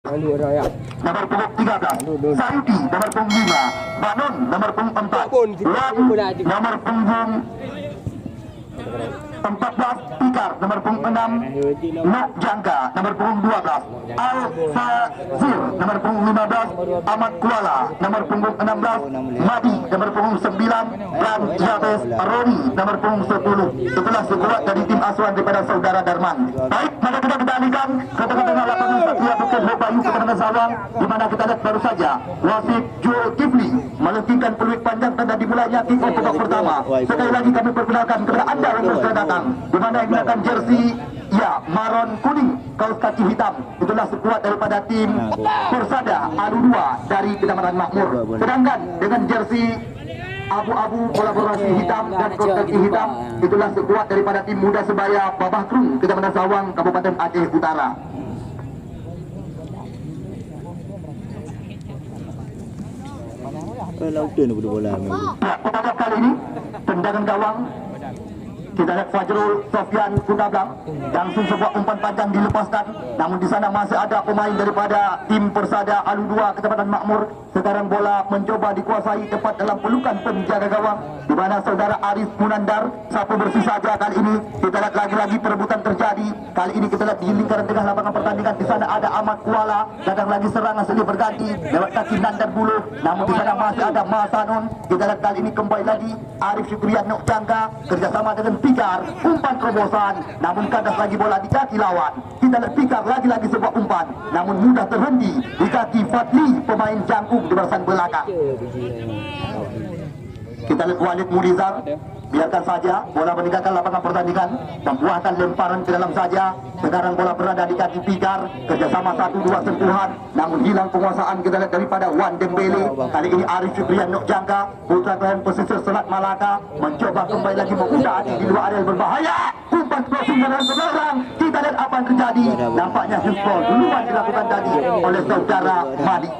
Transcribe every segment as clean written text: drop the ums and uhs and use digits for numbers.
Nomor punggung 13 Sayuti, nomor punggung 5 Banon, nomor punggung 4 Wan, nomor punggung 14 Pikar, nomor punggung 6 Nok Jangka, nomor punggung 12 Al Fazir, nomor punggung 15 Ahmad Kuala, nomor punggung 16 Madi, nomor punggung 9 dan Jabes Roni, nomor punggung 10. Setelah sekuat dari tim asuhan daripada saudara Darman. Baik, maka kita alihkan ke tengah-tengah lapangan Satria Bukit Bayu Kemenangan Sawang, di mana kita lihat baru saja wasit Zulkifli melentingkan peluit panjang tanda dimulainya kick-off babak pertama. Sekali lagi kami perkenalkan kepada anda yang sudah datang, di mana yang menggunakan jersey maron kuning, kaos kaki hitam, itulah sekuat daripada tim Persada Alu 2 dari Kecamatan Makmur. Sedangkan dengan jersey abu-abu kolaborasi hitam dan kaos kaki hitam, itulah sekuat daripada tim Muda Sebaya Babah Krung, Kecamatan Sawang, Kabupaten Aceh Utara. Pada kali ini tendangan gawang kita lihat Fajrul Sofyan Kundablang, langsung sebuah umpan panjang dilepaskan, namun di sana masih ada pemain daripada tim Persada Alu 2 Kecamatan Makmur. Sekarang bola mencoba dikuasai tepat dalam pelukan penjaga gawang, di mana saudara Arif Munandar sapu bersih saja. Kali ini kita lihat lagi-lagi perebutan terjadi. Kali ini kita lihat di lingkaran tengah lapangan pertandingan, di sana ada Ahmad Kuala, datang lagi serangan silih berganti lewat kaki Nandar Buluh, namun di sana masih ada Masanun. Kita lihat kali ini kembali lagi Arif Syukrian Nok Jangka kerjasama dengan Pikar, umpan terobosan, namun kandas lagi bola di kaki lawan. Kita lihat Pikar lagi-lagi sebuah umpan, namun mudah terhenti di kaki Fadli, pemain jangkung di barisan belakang. Kita lihat Walid Mulizar, biarkan saja bola meninggalkan lapangan pertandingan, membuahkan lemparan ke dalam saja. Sekarang bola berada di kaki Pikar, kerjasama 1-2 sentuhan, namun hilang penguasaan. Kita lihat daripada Wan Dembele. Kali ini Arif Syukrian Nok Jangka, putra kelahiran pesisir Selat Malaka, mencoba kembali lagi memudah di luar area berbahaya. Umpan crossing dengan selarang. Kita lihat apa yang terjadi. Nampaknya handball duluan dilakukan tadi oleh saudara Madi.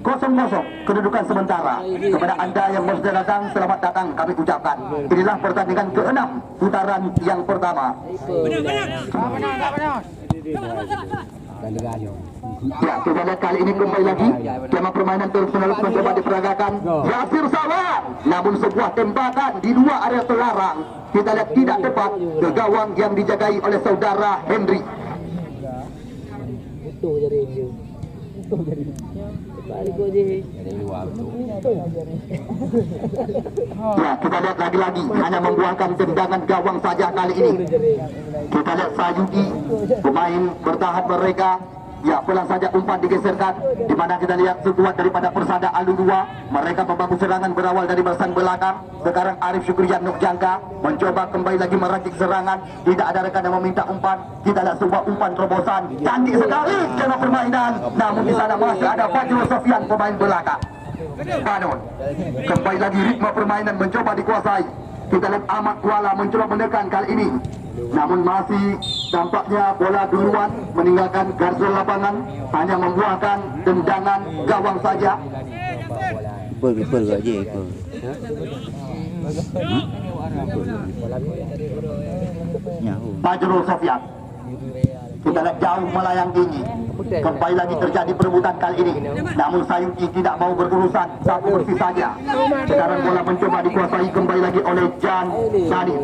0-0 kedudukan sementara. Kepada anda yang baru datang, selamat datang kami ucapkan. Inilah pertandingan ke-6 putaran yang pertama. Ya, kita lihat kali ini kembali lagi tema permainan terus-menerus mencoba diperagakan Yasir Sawang, namun sebuah tembakan di luar area terlarang. Kita lihat tidak tepat ke gawang yang dijagai oleh saudara Henry. Ya, kita lihat lagi-lagi hanya membuahkan tendangan gawang saja kali ini. Kita lihat Sayuti, pemain bertahan mereka. Ya, pelan saja umpan digeserkan, di mana kita lihat sekuat daripada Persada Alu 2. Mereka membangun serangan berawal dari barisan belakang. Sekarang Arif Syukrian Nok Jangka mencoba kembali lagi meracik serangan. Tidak ada rekan yang meminta umpan. Kita lihat sebuah umpan terobosan, cantik sekali cara permainan. Namun di sana masih ada Fajrul Sofyan, pemain belakang. Banon, kembali lagi ritme permainan mencoba dikuasai. Kita lihat Ahmad Kuala mencoba menekan kali ini, namun masih tampaknya bola duluan meninggalkan garis lapangan, hanya membuahkan tendangan gawang saja. Fajrul Sofyan, kita lihat jauh melayang tinggi. Kembali lagi terjadi perebutan kali ini, namun Sayuti tidak mau berurusan, sapu bersih saja. Sekarang bola mencoba dikuasai kembali lagi oleh Jan Sani.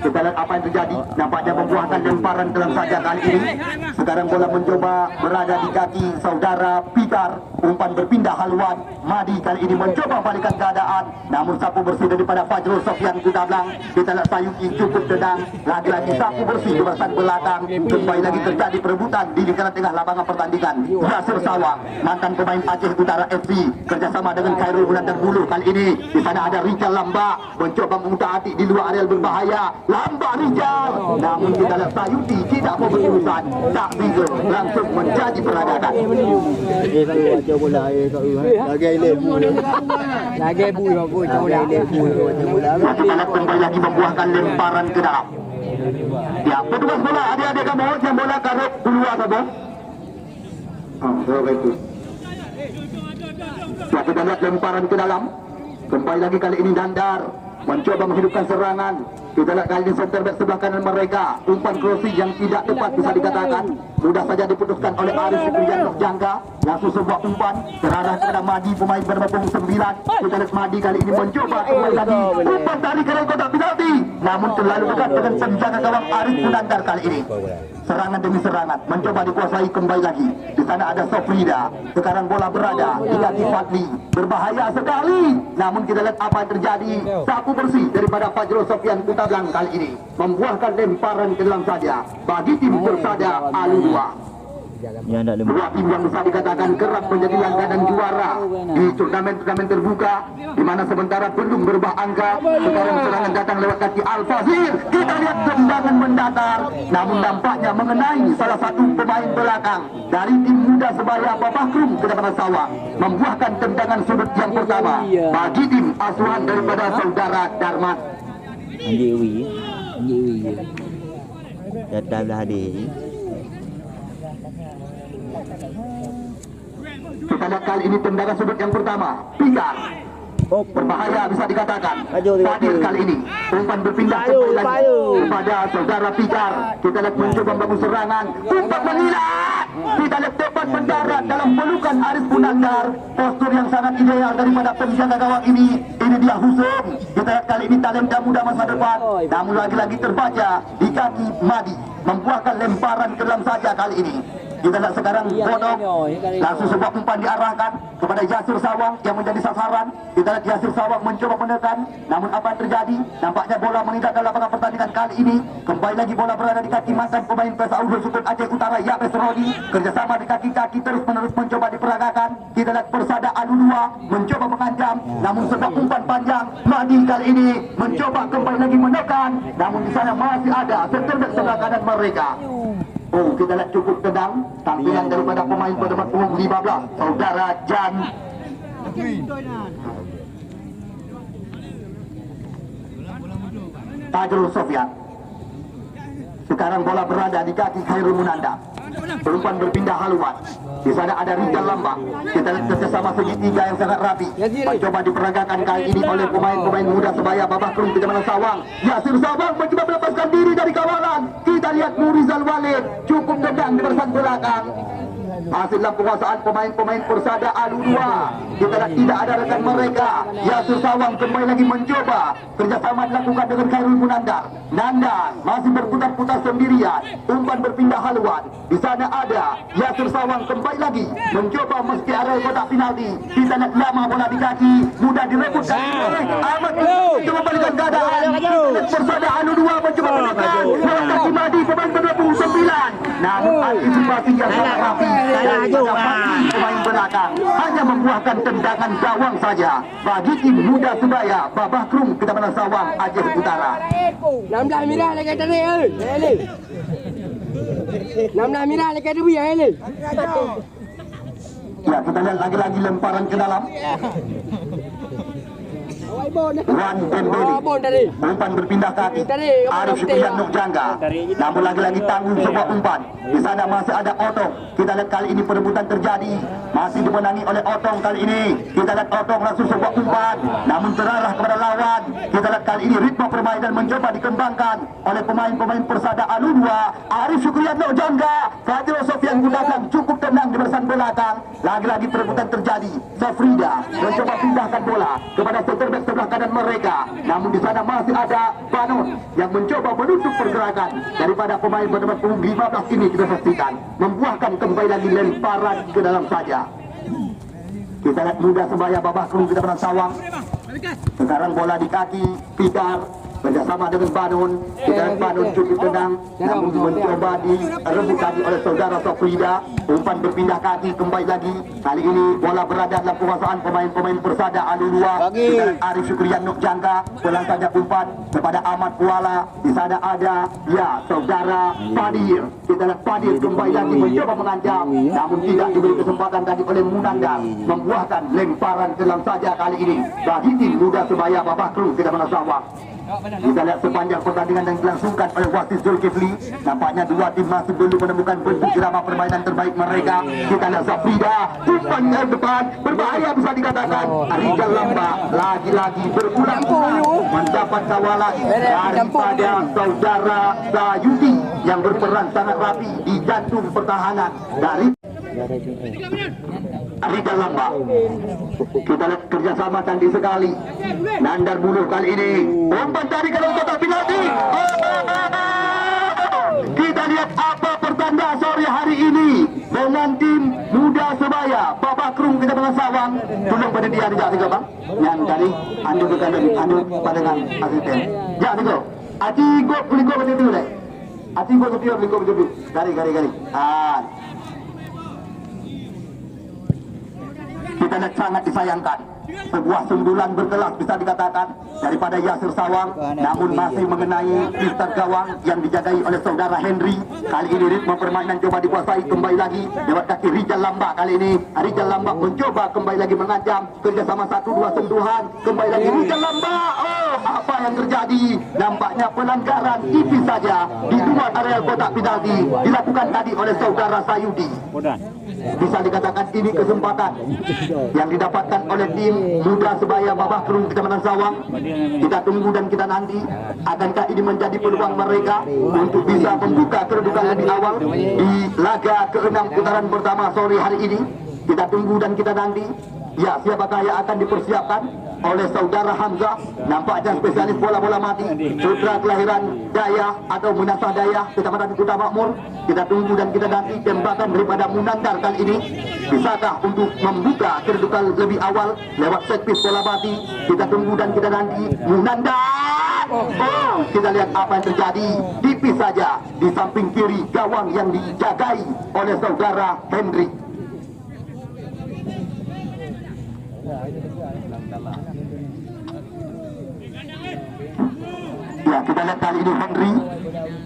Kita lihat apa yang terjadi, nampaknya membuahkan lemparan dalam saja kali ini. Sekarang bola mencoba berada di kaki saudara Pikar, umpan berpindah haluan. Madi kali ini mencoba balikan keadaan, namun sapu bersih daripada Fajrul Sofyan Kundablang. Kita lihat Sayuti cukup tenang, lagi-lagi sapu bersih di barisan belakang. Kembali lagi terjadi perebutan di lingkaran tengah lapangan pertandingan. Yasir Sawang, mantan pemain Aceh Utara FC, kerjasama dengan Khairul Munandar Buluh. Kali ini di sana ada Rijal Lamba, mencoba mengutak-atik di luar area berbahaya. Lamba Rijal, namun kita lihat Sayuti tidak mau berurusan, tak bisa langsung menjadi peradaban. Kita lihat kembali lagi membuahkan lemparan ke dalam. Ya, petugas bola, adik-adik kamu yang bola karut keluar saja. Bagus. Ya, kita lihat lemparan ke dalam. Kembali lagi kali ini Nandar mencoba menghidupkan serangan. Kita lihat kali ini center back sebelah kanan mereka, umpan crossing yang tidak tepat bisa dikatakan, mudah saja diputuskan oleh Arif Fikrian Jangga. Langsung sebuah umpan terarah kepada Madi, pemain bernomor 9. Kita lihat Madi kali ini mencoba kembali lagi, umpan dari kereng kotak penalti, namun terlalu dekat dengan penjaga gawang Arif Munandar kali ini. Serangan demi serangan mencoba dikuasai kembali lagi. Di sana ada Sofrida, sekarang bola berada di kaki Fadli, berbahaya sekali. Namun kita lihat apa yang terjadi, sapu bersih daripada Fajrul Sofian Kutablang kali ini membuahkan lemparan ke dalam saja bagi tim Persada Alulua. Dua tim yang bisa dikatakan kerap menjadi langganan juara di turnamen-turnamen terbuka, di mana sementara belum berubah angka. Sekarang serangan datang lewat kaki Al-Fazir. Kita lihat tendangan mendatar, namun nampaknya mengenai salah satu pemain belakang dari tim muda sebaya Babakrum Kedapatan Sawang, membuahkan tendangan sudut yang pertama bagi tim asuhan daripada saudara Darmat. Anjiwi datang dah hadir. Kita lihat kali ini tendangan sudut yang pertama, Pikar. Berbahaya bisa dikatakan. Fadil kali ini umpan berpindah kembali lagi kepada saudara Pikar. Kita lihat mencoba membangun serangan, umpan mengilat. Kita lihat tepat mendarat dalam pelukan Arif Munandar. Postur yang sangat ideal daripada penjaga gawang ini. Ini dia Husum. Kita lihat kali ini talenta muda masa depan, namun lagi-lagi terbaca di kaki Madi, membuahkan lemparan ke dalam saja kali ini. Kita lihat sekarang Bodok, langsung sebuah umpan diarahkan kepada Yasir Sawang yang menjadi sasaran. Kita lihat Yasir Sawang mencoba menekan, namun apa yang terjadi? Nampaknya bola meninggal dalam lapangan pertandingan kali ini. Kembali lagi bola berada di kaki mantan pemain PSAU Sukun Aceh Utara, Yabes Rodi. Kerjasama di kaki-kaki terus-menerus mencoba diperagakan. Kita lihat Persada Alulua mencoba mengancam, namun sebuah umpan panjang. Madi kali ini mencoba kembali lagi menekan, namun di sana masih ada center back sebelah kanan mereka. Oh, kita lihat cukup tenang tampilan daripada pemain bernomor punggung 15, saudara Jan. Fajrul Sofian. Sekarang bola berada di kaki Khairul Munandar. Umpan berpindah haluan. Di sana ada Rizal Lambang. Kita lihat kerjasama segitiga yang sangat rapi. Mencoba diperagakan kali ini oleh pemain-pemain muda sebaya Babakrum Kedapatan Sawang. Yasir Sawang mencoba melepaskan diri dari kawalan. Kita lihat Nurizal Walid cukup tendang di barisan belakang. Hasil dalam penguasaan pemain-pemain Persada Alulua. Kita lihat tidak ada rekan mereka. Yasir Sawang kembali lagi mencoba. Kerjasama dilakukan dengan Khairul Munandar. Nandan masih berputar-putar sendirian. Umpan berpindah haluan. Di sana ada Yasir Sawang kembali lagi mencoba meski area kotak penalti. Kita lihat lama bola di kaki, mudah direbutkan oleh Ahmad. Coba balikan keadaan. Persada Alulua mencoba menekan lewat kaki Madi, pemain bernomor 9. Namun antisipasi yang sangat rapi dari pemain belakang hanya membuahkan tendangan gawang saja bagi tim muda sebaya Babakrum Kedapatan Sawang Aceh Utara. 16 mira lekat tadi ơi. Ini. 16 mira lekat dia biar ini. Ya, kita lihat lagi-lagi lemparan ke dalam. Wan Dembele, umpan berpindah kaki. Arif Fikrian Jangga, namun lagi-lagi tanggung sebuah umpan. Di sana masih ada Otong. Kita lihat kali ini perebutan terjadi, masih dimenangi oleh Otong kali ini. Kita lihat Otong langsung sebuah umpan, namun terarah kepada lawan. Kita lihat kali ini ritme permainan mencoba dikembangkan oleh pemain-pemain Persada Alulua. Arif Fikrian Jangga, Fajrul Sofian Kutablang cukup tenang di barisan belakang. Lagi-lagi perebutan terjadi. Sofrida mencoba pindahkan bola kepada center back sebelah kanan mereka, namun di sana masih ada Banon yang mencoba menutup pergerakan daripada pemain bernomor punggung 15 ini. Kita saksikan membuahkan kembali lagi lemparan ke dalam saja. Kita lihat muda sebaya Babakrum Kedapatan Sawang. Sekarang bola di kaki Pikar kerjasama dengan Banon. Kita lihat Banon cukup tenang, namun mencoba direbut lagi oleh saudara Sofrida. Umpan berpindah kaki kembali lagi. Kali ini bola berada dalam penguasaan pemain-pemain Persada Alulua. Kita lihat Arif Fikrian Jangga pelan saja umpan kepada Ahmad Kuala. Di sana ada ya saudara Fadir. Kita lihat Fadir kembali lagi mencoba mengancam, namun tidak diberi kesempatan tadi oleh Munandar, membuahkan lemparan ke dalam saja kali ini bagi tim muda sebaya Babakrum Kedapatan Sawang. Kita lihat sepanjang pertandingan yang dilangsungkan oleh wasit Zulkifli, nampaknya dua tim masih belum menemukan bentuk irama permainan terbaik mereka. Kita lihat Safrida, umpan dari depan, berbahaya bisa dikatakan. Rijal Lamba lagi-lagi berulang mendapat kawalan daripada saudara Sayudi yang berperan sangat rapi di jantung pertahanan dari Rijal Lamba. Kita lihat kerjasama tadi sekali. Nandar Buluh kali ini umpan dari kalau kotak penalti. Kita lihat apa pertanda sore hari ini dengan tim Muda Sebaya Babakrung kita dengan Sawang. Tolong pada dia tidak tiga bang. Yang tadi anu ke kanan, anu pada dengan asisten. Ya tiga. Ati go kuligo betul deh. Ati go betul kuligo betul. Gari. Kita lihat sangat disayangkan sebuah sundulan berkelas bisa dikatakan daripada Yasir Sawang, namun masih mengenai Mister Gawang yang dijagai oleh saudara Henry. Kali ini ritme permainan coba dikuasai kembali lagi lewat kaki Rijal Lamba. Kali ini Rijal Lamba mencoba kembali lagi mengancam kerjasama 1-2 sentuhan. Kembali lagi Rijal Lamba. Oh, apa yang terjadi? Nampaknya pelanggaran tipis saja di luar area kotak penalti dilakukan tadi oleh saudara Sayudi. Bisa dikatakan ini kesempatan yang didapatkan oleh tim Muda Sebaya Babakrung Kecamatan Sawang. Kita tunggu dan kita nanti akankah ini menjadi peluang mereka untuk bisa membuka kedudukan lebih awal di laga ke-6 putaran pertama sore hari ini. Kita tunggu dan kita nanti. Ya, siapakah yang akan dipersiapkan oleh saudara Hamzah, nampaknya spesialis bola-bola mati, putra kelahiran Daya atau Munasah Daya, Kecamatan Kuta Makmur. Kita tunggu dan kita nanti tembakan daripada Munandar kali ini bisakah untuk membuka kedudukan lebih awal lewat set piece bola mati. Kita tunggu dan kita nanti. Munandar, oh, kita lihat apa yang terjadi. Tipis saja di samping kiri gawang yang dijagai oleh saudara Henry. Ya, kita lihat kali ini Henry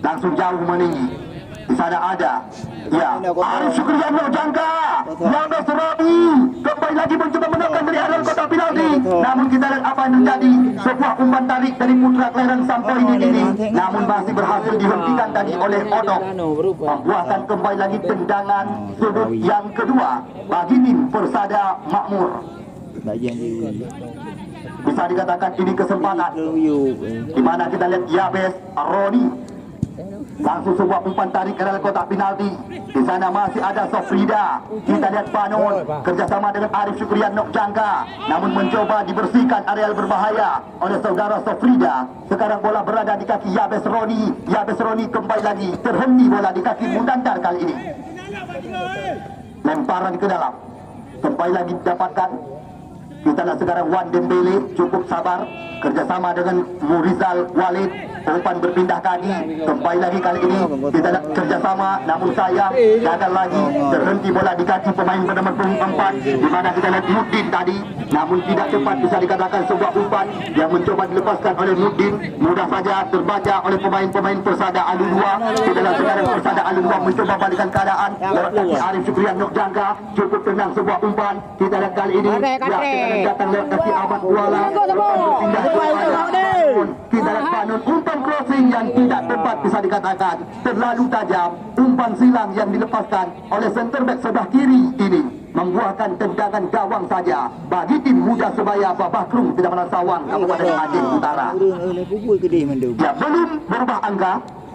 langsung jauh meninggi. Di sana ada Arif Syukriano jangka yang Serabi kembali lagi mencoba menekan dari area kotak penalti. Namun kita lihat apa yang terjadi. Sebuah umpan tarik dari putra kelahiran Sampai ini namun masih berhasil dihentikan tadi oleh Odok, membuahkan kembali lagi tendangan sudut yang kedua bagi tim Persada Makmur. Bisa dikatakan ini kesempatan di mana kita lihat Yabes Roni langsung sebuah umpan tarik ke dalam kotak penalti. Di sana masih ada Sofrida. Kita lihat Panon kerjasama dengan Arif Syukrian Nokjangka, namun mencoba dibersihkan areal berbahaya oleh saudara Sofrida. Sekarang bola berada di kaki Yabes Roni. Yabes Roni kembali lagi terhenti bola di kaki Munandar kali ini. Lemparan ke dalam kembali lagi didapatkan. Kita lihat sekarang Wan Dembele cukup sabar kerjasama dengan Murizal Walid. Umpan berpindah kaki kembali lagi kali ini kita lihat kerjasama, namun sayang gagal lagi, terhenti bola di kaki pemain bernama 4 di mana kita lihat Nurdin tadi, namun tidak cepat. Bisa dikatakan sebuah umpan yang mencoba dilepaskan oleh Nurdin mudah saja terbaca oleh pemain-pemain Persada Alu 2. Kita lihat sekarang Persada Alu 2 mencoba balikan keadaan lewat kaki Arif Syukrian Nokjangka, cukup tenang sebuah umpan. Kita lihat kali ini datang lewat kaki Ahmad Kuala, berpindah kepada kita lihat Panun, umpan crossing yang tidak tepat bisa dikatakan, terlalu tajam. Umpan silang yang dilepaskan oleh center back sebelah kiri ini membuahkan tendangan gawang saja bagi tim Muda Sebaya Babakrung Kecamatan Sawang Kabupaten Aceh Utara. Ya, belum berubah angka,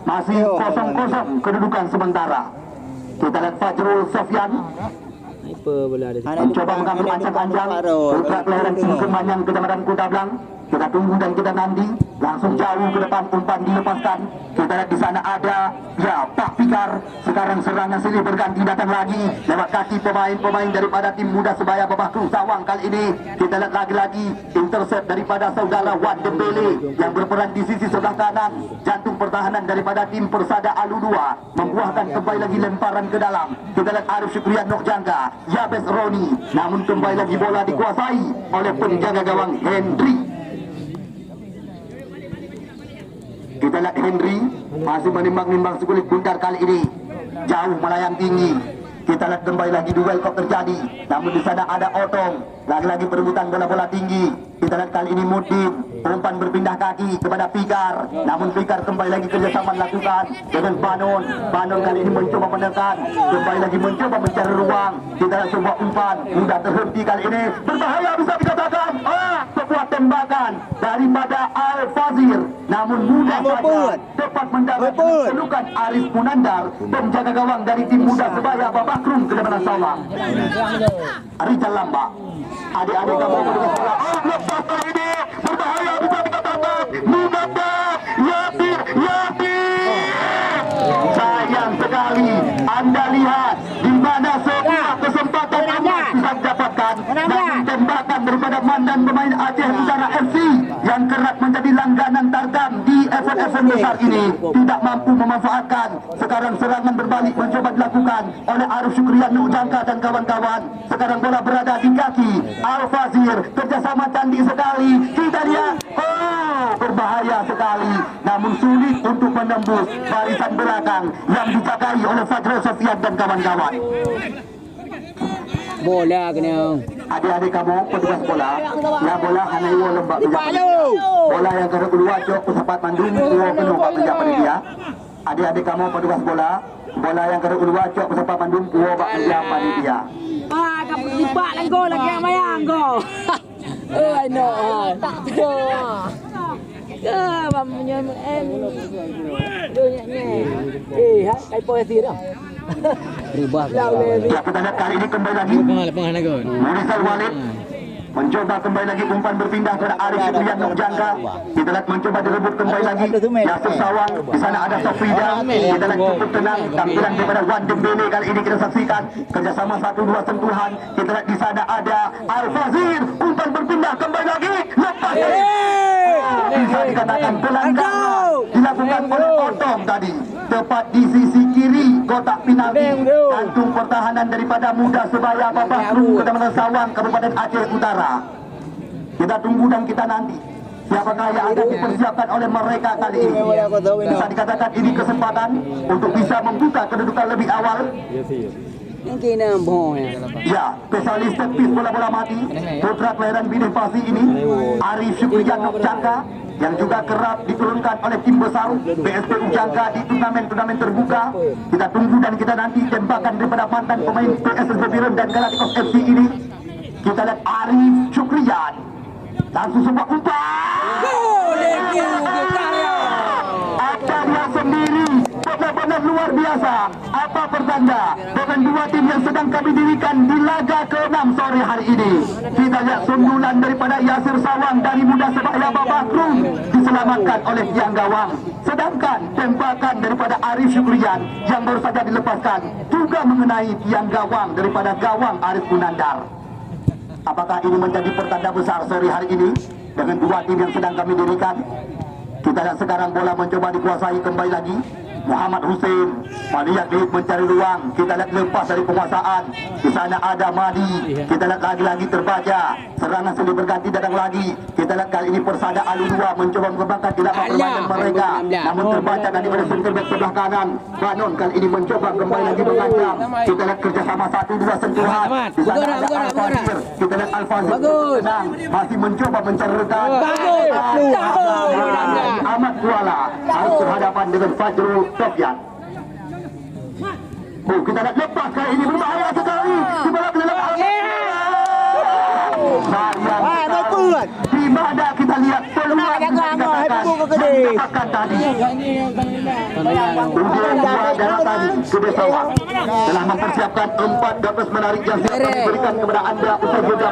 masih 0-0 kedudukan sementara. Kita lihat Fajrul Sofyan mencoba mengambil ancang-ancang putra kelahiran Kemanyang Kecamatan Kuta Blang. Kita tunggu dan kita nanti. Langsung jauh ke depan umpan dilepaskan. Kita lihat di sana ada Pak Pikar. Sekarang serangan sini berganti datang lagi lewat kaki pemain-pemain daripada tim Muda Sebaya Babakrung Sawang. Kali ini kita lihat lagi-lagi intercept daripada saudara Wan Dembele yang berperan di sisi sebelah kanan jantung pertahanan daripada tim Persada Alu 2, membuahkan kembali lagi lemparan ke dalam. Kita lihat Arif Syukrian Nokjangka, Yabes Roni, namun kembali lagi bola dikuasai oleh penjaga gawang Henry. Kita lihat Henry masih menimbang-nimbang sekulit bundar kali ini, jauh melayang tinggi. Kita lihat kembali lagi duel kok terjadi, namun di sana ada Otong, lagi-lagi perebutan bola-bola tinggi. Kita lihat kali ini Mudin, umpan berpindah kaki kepada Fikar, namun Fikar kembali lagi kerjasama lakukan dengan Banon. Banon kali ini mencoba menekan, kembali lagi mencoba mencari ruang. Kita lihat sebuah umpan, mudah terhenti kali ini, berbahaya bisa dikatakan. Sebuah tembakan daripada Al-Fazir, namun mudah saja tepat mendapat pelukan Arif Munandar, penjaga gawang dari tim muda Sebaya Babakrum ke depan sawang. Rizal Lamba, adik-adik kamu lepas kali ini, berbahaya bisa dikatakan. Munandar, Yatir. Sayang sekali, Anda lihat di mana sebuah kesempatan emas bisa didapatkan, namun tembakan daripada mandan pemain Aceh Utara FC yang kerap menjadi langganan Tarkam di event-event besar ini tidak mampu memanfaatkan. Sekarang serangan berbalik mencoba dilakukan oleh Arif Syukrian Nujangka dan kawan-kawan. Sekarang bola berada di kaki Al-Fazir, kerjasama cantik sekali. Kita lihat, berbahaya sekali, namun sulit untuk menembus barisan belakang yang dijagai oleh Fajrul Sofian dan kawan-kawan. Bola kena. Adik-adik kamu petugas bola, ya bola hanya iwo lembak bola yang kena keluar jok usapat mandung iwo penuh pak kerja panitia. Adik-adik kamu petugas bola, bola yang kena keluar jok usapat mandung iwo pak kerja panitia. Kamu tipak lah kau lagi yang mayang kau. I know. Tak betul. Mamanya kai poesi dah. Ribah. Ya, kita lihat kali ini kembali lagi Murisal Walid mencoba kembali lagi umpan berpindah kepada Arif Syukrian Nujangka. Kita lihat mencoba direbut kembali lagi Yasir Sawang. Di sana ada Sofrida. Kita lihat cukup tenang tampilan daripada Wan Dembele kali ini kita saksikan kerjasama 1-2 sentuhan. Kita lihat di sana ada Al-Fazir, umpan berpindah kembali lagi lepas. Bisa dikatakan pelanggaran dilakukan oleh Otong tadi, tepat di sisi kiri kotak penalti. Kantung pertahanan daripada muda Sebaya Babakrum Kecamatan Sawang, Kabupaten Aceh Utara. Kita tunggu dan kita nanti siapakah yang akan dipersiapkan oleh mereka kali ini. Bisa dikatakan ini kesempatan untuk bisa membuka kedudukan lebih awal. Ya, spesialis tepis bola-bola mati putra kelahiran Bidih Pasi ini Arif Syukrian Nujangka yang juga kerap diturunkan oleh tim besar BSP Ujangka di turnamen-turnamen terbuka. Kita tunggu dan kita nanti tembakan daripada mantan pemain PSSB Biren dan Galacticos FC ini. Kita lihat Arif Syukrian langsung sebuah umpan. Apa dia sendiri benar-benar luar biasa. Apa pertanda dengan dua tim yang sedang kami dirikan di laga ke-6 sore hari ini. Kita lihat sundulan daripada Yasir Sawang dari muda Sebaya Babakrum diselamatkan oleh tiang gawang. Sedangkan tembakan daripada Arif Syukrian yang baru saja dilepaskan juga mengenai tiang gawang daripada gawang Arif Munandar. Apakah ini menjadi pertanda besar sore hari ini dengan dua tim yang sedang kami dirikan? Kita lihat sekarang bola mencoba dikuasai kembali lagi Muhammad Hussein. Maliak mencari ruang. Kita lihat lepas dari penguasaan. Di sana ada Madi. Kita lihat lagi-lagi terbaca. Serangan silih berganti datang lagi. Kita lihat kali ini Persada Alulua mencoba mengembangkan irama permainan mereka. Namun terbaca daripada center back sebelah kanan. Banon kali ini mencoba kembali lagi mengancam. Kita lihat kerjasama 1-2 sentuhan. Di sana ada Al-Fazir. Kita lihat Al-Fazir tenang, masih mencoba mencari rekan. Ahmad Kuala harus berhadapan dengan Fajrul Sofian. Kita lihat lepas kali ini berbahaya sekali. Di mana di mana kita lihat peluang dikatakan tadi. Daratan Gede Sawang telah mempersiapkan 4 gapas menarik yang siap diberikan kepada anda usai jeda.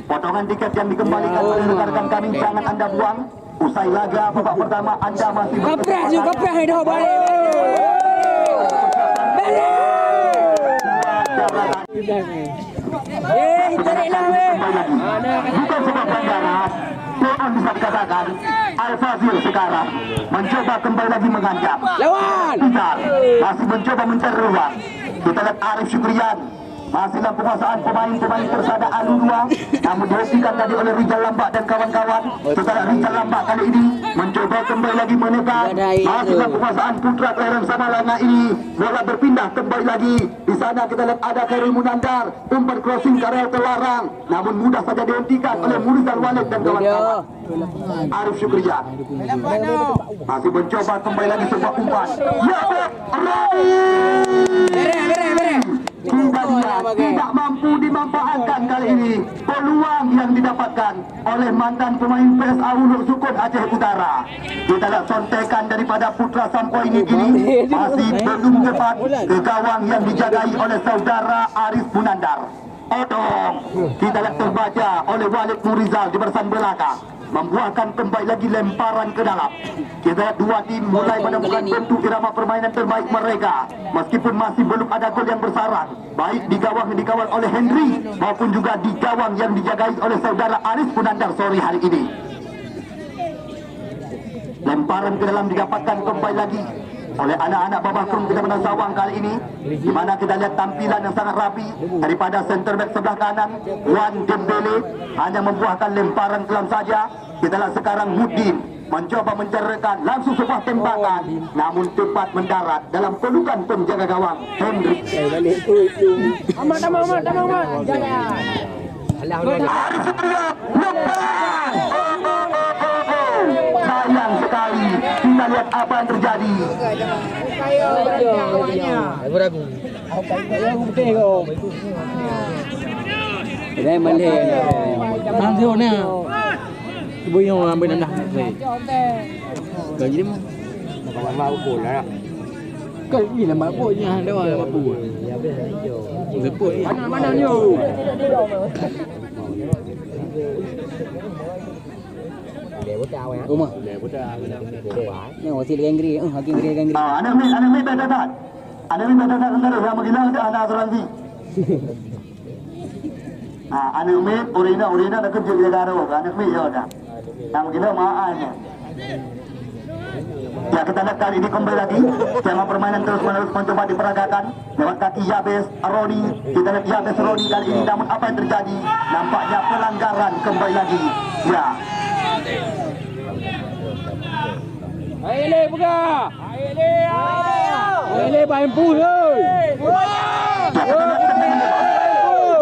Potongan tiket yang dikembalikan oleh rekan-rekan kami jangan anda buang. Usai laga babak pertama anda masih bukan sebuah pelanggaran. Pohon bisa dikatakan Al-Fazil sekarang mencoba kembali lagi mengancam. Lawan masih mencoba mencari ruang. Kita lihat Arif Syukrian Masih dalam penguasaan pemain-pemain Persada Alu 2, namun dihentikan tadi oleh Rizal Lambak dan kawan-kawan. Setelah Rizal Lambak kali ini mencoba kembali lagi menekan. Masih dalam penguasaan Putra Kelahiran Samalanga ini. Bola berpindah kembali lagi. Di sana kita lihat ada Khairul Munandar. Umpan crossing Karel terlarang, namun mudah saja dihentikan oleh Murizal Walid dan kawan-kawan. Arif Syukriyan masih mencoba kembali lagi sebuah umpan. Ya, tidak mampu dimanfaatkan kali ini peluang yang didapatkan oleh mantan pemain PSA Uluk Sukun Aceh Utara. Kita lihat contekan daripada Putra Sampoy ini masih belum tepat ke gawang yang dijagai oleh saudara Arif Munandar. Odong kita lihat terbaca oleh Walid Murizal di barisan belakang, membuahkan kembali lagi lemparan ke dalam. Kita lihat dua tim mulai menemukan bentuk irama permainan terbaik mereka, meskipun masih belum ada gol yang bersarang, baik di gawang yang dikawal oleh Henry maupun juga di gawang yang dijagai oleh saudara Arif Munandar sore hari ini. Lemparan ke dalam didapatkan kembali lagi oleh anak-anak Babakrum Kecamatan Sawang kali ini, di mana kita lihat tampilan yang sangat rapi daripada center back sebelah kanan Wan Dembele hanya membuahkan lemparan ke dalam saja. Kita lihat sekarang Mudin mencoba mencarikan langsung sebuah tembakan, namun tepat mendarat dalam pelukan penjaga gawang Hendrik. Amat. Arif Syukriyan, sayang sekali. Kita lihat apa yang terjadi. Đây mình thì ăn thiếu nè, bây giờ làm bên nào về, cái gì mà mau buồn đó, cái gì là mau buồn nha, đâu mà buồn, cái buồn, mana nhiều. Đúng không? Nhưng mà thì gangri, gangri. Anak mi betatat. Anak mi betatat antara yang mengilang ke anak Azranzi. Anak mi urina nak kerja di negara orang. Anak mi ya dah. Yang mengilang maafnya. Ya, kita lihat kali ini kembali lagi skema permainan terus menerus mencoba diperagakan lewat kaki Yabes Roni. Kita lihat Yabes Roni kali ini, namun apa yang terjadi? Nampaknya pelanggaran kembali lagi. Ya. Aile buka. Aile main puluh.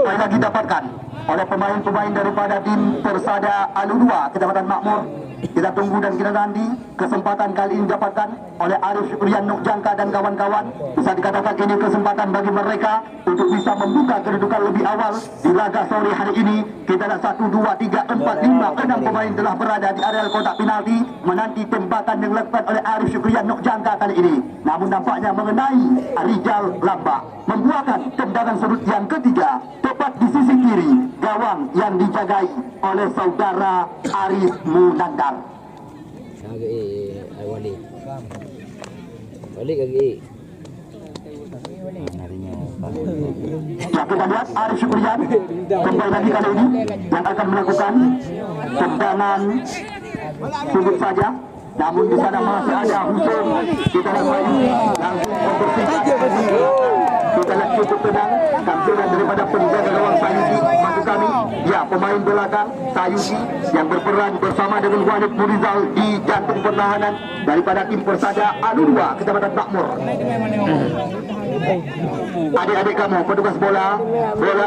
Poin lagi didapatkan oleh pemain-pemain daripada tim Persada Alu 2 Kecamatan Makmur. Kita tunggu dan kita nanti kesempatan kali ini didapatkan oleh Arif Syukriyan Nukjangka dan kawan-kawan. Bisa dikatakan ini kesempatan bagi mereka untuk bisa membuka kedudukan lebih awal di laga sore hari ini. Kita lihat 1, 2, 3, 4, 5, 6 pemain telah berada di area kotak penalti menanti tembakan yang dilakukan oleh Arif Syukriyan Nukjangka kali ini. Namun nampaknya mengenai Rizal Lambak, membuahkan tendangan sudut yang ketiga tepat di sisi kiri gawang yang dijagai oleh saudara Arif Munandar. Ya, kita lihat Arif Syukriyan kembali lagi kali ini yang akan melakukan tendangan sudut saja. Namun di sana masih ada Husun. Kita lihat langsung membersihkan. Kita lihat cukup tenang tampilan daripada penjaga gawang Sayuti maksud kami. Ya, pemain belakang Sayuti yang berperan bersama dengan Walid Murizal di jantung pertahanan daripada tim Persada Alu 2 Kecamatan Makmur. Adik-adik kamu petugas bola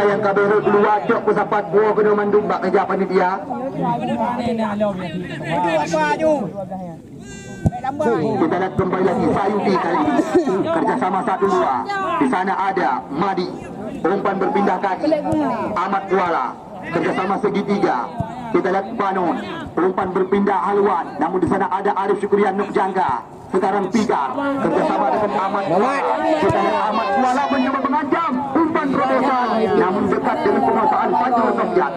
yang kabel keluar cok kusapat buah kena mandum bak kerja panitia. Kita lihat kembali lagi Sayuti kali ini kerjasama 1-2. Di sana ada Madi, umpan berpindah kaki Ahmad Kuala, kerjasama segitiga. Kita lihat Panon, umpan berpindah haluan. Namun di sana ada Arif Syukriyan Nukjangka. Sekarang Pigar kerjasama dengan Ahmad Kuala. Kita lihat Ahmad Kuala mencoba mengancam umpan terobosan, namun dekat dengan penguasaan Fajrul Sofyan.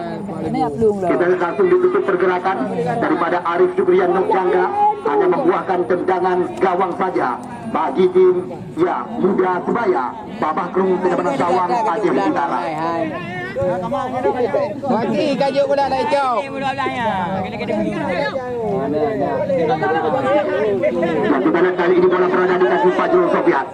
Kita lihat langsung ditutup pergerakan daripada Arif Syukriyan Nukjangka. hanya membuahkan tendangan gawang saja bagi tim Muda Sebaya. Babak Krung Kedatangan Sawang Aceh Utara. Bagi kajuk pula dah hijau. Kita lihat kali ini bola berada di kaki Fajrul Sofian.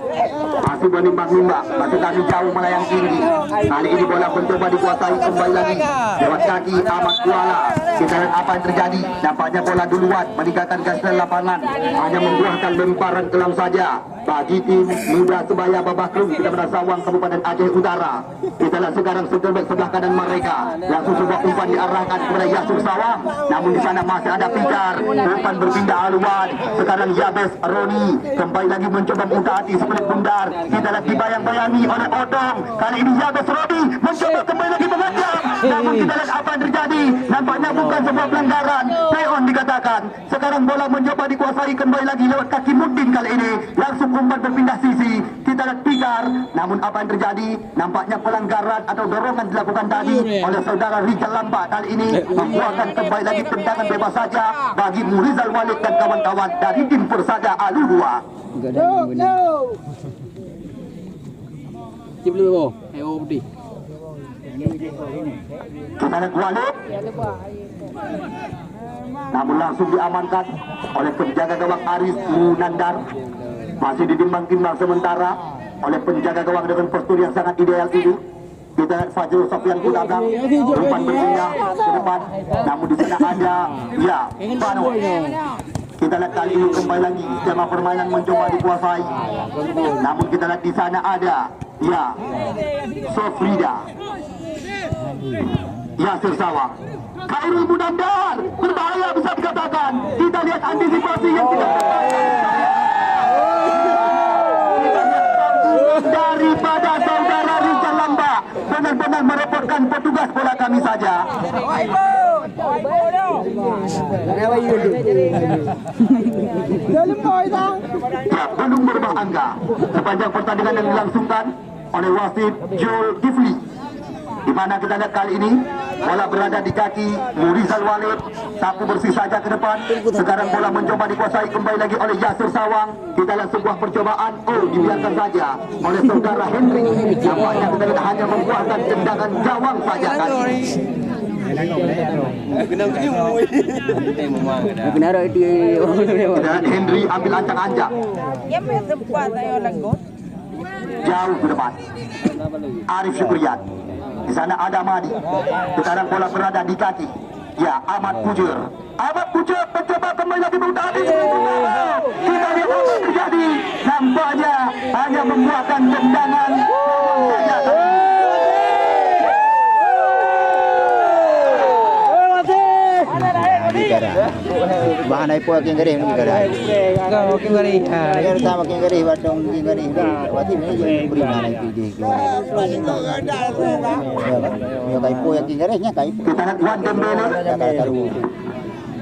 Masih menimbang-nimbang, masih kaki jauh melayang tinggi. Kali ini bola mencoba dikuasai kembali lagi lewat kaki Ahmad Kuala. Kita lihat apa yang terjadi. Nampaknya bola duluan meninggalkan garis lapangan, hanya membuahkan lemparan kelam saja bagi tim Muda Sebaya Babak Krung Kedatangan Sawang Kabupaten Aceh Utara. Kita lihat sekarang sebelah kanan mereka langsung sebuah umpan diarahkan kepada Yasur Sawang, namun di sana masih ada Pikar. Umpan berpindah haluan, sekarang Yabes Roni kembali lagi mencoba mengutati sebelah bundar. Kita lihat dibayang-bayangi oleh Odong. Kali ini Yabes Roni mencoba kembali lagi mengajar, namun kita lihat apa yang terjadi. Nampaknya bukan sebuah pelanggaran, play on dikatakan. Sekarang bola mencoba dikuasai kembali lagi lewat kaki Mudin. Kali ini langsung umpan berpindah sisi. Kita lihat Pikar, namun apa yang terjadi? Nampaknya pelanggaran atau dorongan dilakukan tadi oleh saudara Rizal Lamba. Kali ini membuahkan kembali lagi tendangan bebas saja bagi Murizal Walid dan kawan-kawan dari tim Persada Alulua. Cip dulu. Ayo putih. Kita lihat Walid, namun langsung diamankan oleh penjaga gawang Aris Munandar. Masih ditimbang-timbang sementara oleh penjaga gawang dengan postur yang sangat ideal ini. Kita lihat Fajrul Sofian pun datang, umpan berpindah ke depan, namun di sana ada Bano. Kita lihat kali ini kembali lagi skema permainan mencoba dikuasai, namun kita lihat di sana ada Sofrida, Yasir Sawang, Khairul Munandar, berbahaya bisa dikatakan. Kita lihat antisipasi yang tidak daripada saudara Rizal Lamba, benar-benar merepotkan petugas bola kami saja. Belum berubah angka sepanjang pertandingan yang dilangsungkan oleh wasit Joel Kifli, di mana kita lihat kali ini bola berada di kaki Murizal Walid, sapu bersih saja ke depan. Sekarang bola mencoba dikuasai kembali lagi oleh Yasir Sawang. Kita lihat sebuah percobaan, dibiarkan saja oleh saudara Henry. Nampaknya kita lihat hanya membuahkan tendangan gawang saja kali ini. Dan Henry ambil ancang-ancang jauh ke depan. Arif Syukrian, di sana ada Madi. Sekarang bola berada di kaki Ahmad Pujur. Ahmad Pujur mencoba kembali lagi mengutari. Kita lihat apa yang terjadi. Nampaknya hanya membuahkan tendangan saja. Bahan ai puak yang gari ni gara. Kau makin gari. Agar ta makin gari batong makin gari. Wati ni je beri mana itu je. Ya kai puak yang gari nya kai. Kita lihat Wan Dembele.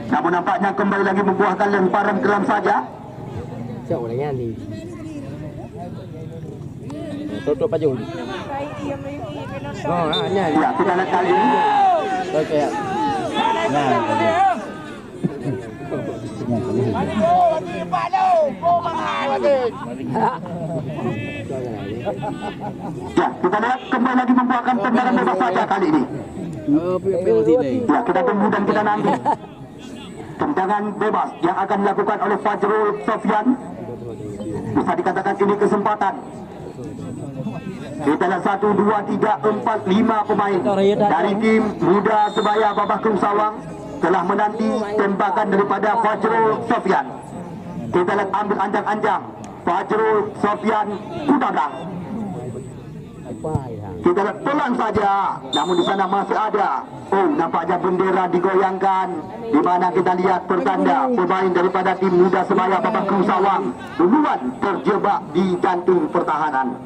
Namun nampaknya kembali lagi membuahkan lemparan kelam saja. Siapa orangnya ni? Tutup aja. Oh, hanya. Ya, kita lihat kali ini. Okey. Ya, kita lihat kembali lagi membuahkan tendangan bebas saja kali ini. Ya, kita tunggu dan kita nanti tendangan bebas yang akan dilakukan oleh Fajrul Sofian. Bisa dikatakan ini kesempatan. Kita lihat 1, 2, 3, 4, 5 pemain dari tim Muda Sebaya Babak Krung Sawang telah menanti tembakan daripada Fajrul Sofian. Kita lihat ambil anjang-anjang Fajrul Sofian Kutadang. Kita lihat pelan saja, namun di sana masih ada. Nampaknya bendera digoyangkan, di mana kita lihat pertanda pemain daripada tim Muda Sebaya Babak Krung Sawang duluan terjebak di jantung pertahanan.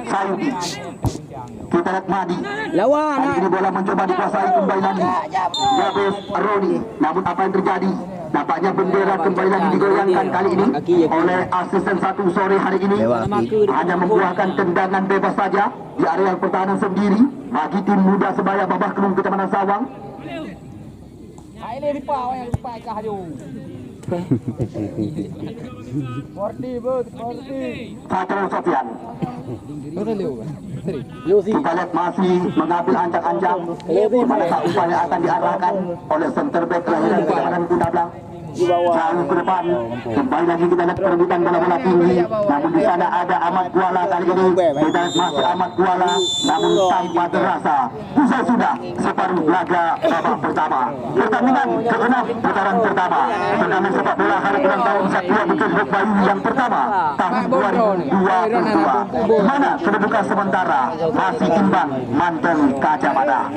Saudi, kita lihat Madi. Kali ini bola mencoba dikuasai kembali lagi Yabes Roni. Namun apa yang terjadi? Nampaknya bendera kembali lagi digoyangkan kali ini oleh asisten 1 sore hari ini. Hanya membuahkan tendangan bebas saja di area pertahanan sendiri bagi tim muda Sebaya Babah Kelung Kecamatan Sawang. Fatul Sofian. Kita lihat masih mengambil ancang-ancang manakah upaya akan diarahkan oleh center back kelahiran Kecamatan Kundablang. Jauh ke depan, kembali lagi kita lihat perebutan bola-bola tinggi. Namun di sana ada Ahmad Kuala kali ini. Kita lihat masih Ahmad Kuala, namun tanpa terasa. Usai sudah separuh laga babak pertama. Pertandingan ke-6 putaran pertama. Turnamen sepak bola hari ulang tahun Satria Bukit Huk Bayu yang pertama tahun 2022. Mana kedudukan sementara masih imbang Manten Kaca Mada.